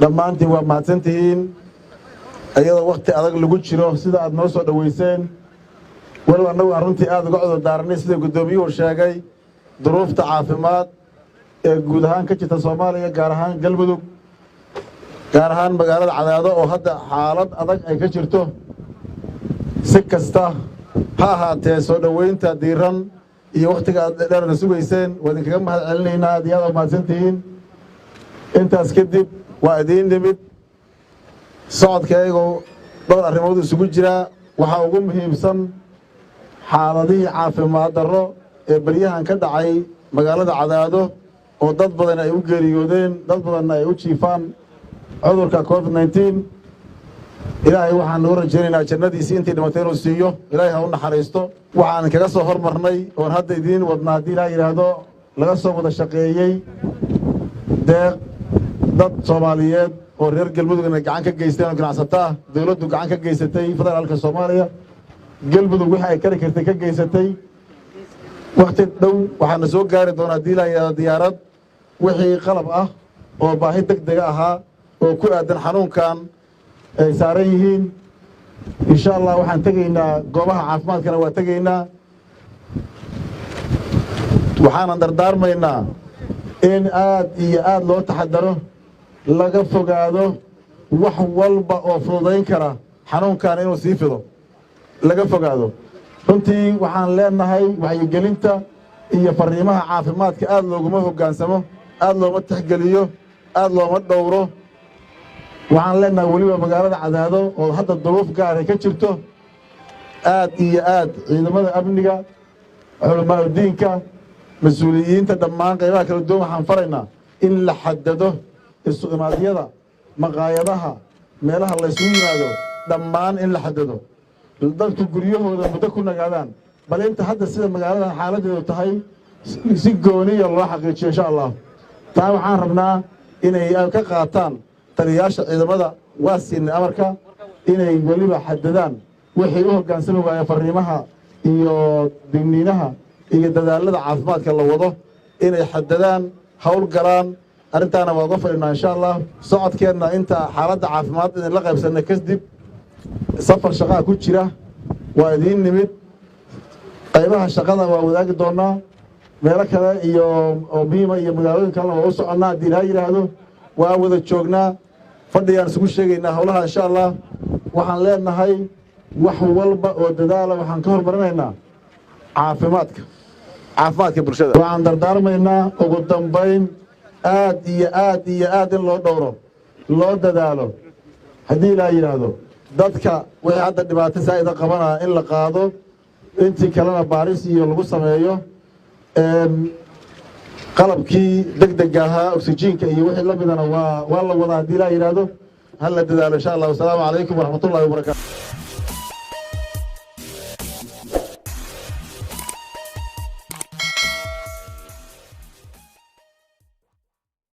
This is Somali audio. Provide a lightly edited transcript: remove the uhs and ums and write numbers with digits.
dhammaantiin waa mahadsantihiin ayadoo waqti adag lagu jiro sida aad noo soo dhaweyseen walow annagu aan runtii aad uga cudur daaranay sida guddoomiyuhu sheegay duruufta caafimaad ee guud ahaan ka jirta Soomaaliya gaar ahaan Galmudug gaar ahaan magaalada Cadaado oo hadda xaalad adag ay ka jirto si kasta ha ahaatee soo dhaweynta diiran iyo waqtiga aad dheerna sugayseen waa idinkaga mahad celinaynaa aad iyo aad mahadsantihiin intaas kadib waa idin nimid socodkaygu dhowr arrimood isugu jira waxaa ugu muhiimsan xaaladihii caafimaad darro ee baryahan ka dhacay magaalada Cadaado oo dad badan ay u geeriyoodeen dad badan ay u jiifaan cudurka COVID-19 ilaahay waxaan ugu rajaynaynaa jannadiisa intii dhimatay inuu siiyo ilaahay ha u naxariisto waxaan kaga soo hormarnay oo hadda idin wadnaa hadii ilaahay yiraahdo laga soo wada shaqeeyay deeq dad Soomaaliyeed oo reer Galmudugna gacan ka geysteen ganacsatada dawladdu gacan ka geysatay federaalka Soomaaliya Galmudug waxa ay kari kartay ka geysatay waqti dhow waxaana soo gaari doonaa diyaarad wixii qalab ah oo baahi degdeg ah oo ku aadan xanuunkan ay saaran yihiin insha Allah waxaan tagaynaa goobaha caafimaadkana waa tagaynaa waxaan dardaarmaynaa in aad iyo aad loo taxadaro laga fogaado wax walba oo fududayn kara xanuunkan inuu sii fido laga fogaado runtii waxaan leenahay wacyigelinta iyo fariimaha caafimaadka aad looguma hoggaansamo aad looma tixgeliyo aad looma dhowro waxaan leenahay waliba magaalada Cadaado oo hadda duruuf gaar ah ka jirto aad iyo aad ciidamada amniga culimada diinka mas'uuliyiinta dhammaan qaybaha kala duwan waxaan faraynaa in la xadado isu imaadiyada maqaayadaha meelaha la isugu yimaado dhammaan in la xadado dadku guryahooda muddo ku nagaadaan bal inta hadda sida magaalada xaaladeedu tahay si gooniya loo xaqiijiyo insha Allah taa waxaan rabnaa inay ka qaataan taliyaasha ciidamada waasiina amarka inay waliba xadadaan wixii u hoggaansami waaya fariimaha iyo digniinaha iyo dadaalada caafimaadka la wado inay xadadaan hawl galaan arrintaana waa uga fadhinaa insha Allah socodkeenna inta xaaladda caafimaad in la qaybsanay kadib safar shaqaa ku jira waa idin nimid qaybaha shaqada waa wadaagi doonaa meelo kale iyo muhiima iyo magaalooyin kale waa u soconaa haddii ilaahay yidhaahdo waa wada joognaa fadhiyaan isugu sheegaynaa howlaha insha Allah waxaan leenahay wax walba oo dadaala waxaan ka hormarinaynaa caafimaadka bulshada waxaan dardaarmaynaa ugu dambayn aad iyo aad in loo dhowro loo dadaalo haddii ilaahay yidhaahdo dadka wixii hadda dhibaato saa'ida qabanaa in la qaado intii kalena baaris iyo lagu sameeyo qalabkii degdega ahaa oksijiinka iyo wixii la midana waa la wadaa haddii ilaahay yidhaahdo hal la dadaalo insha Allah wasalaamu calaykum waraxmatullaahi wabarakaatu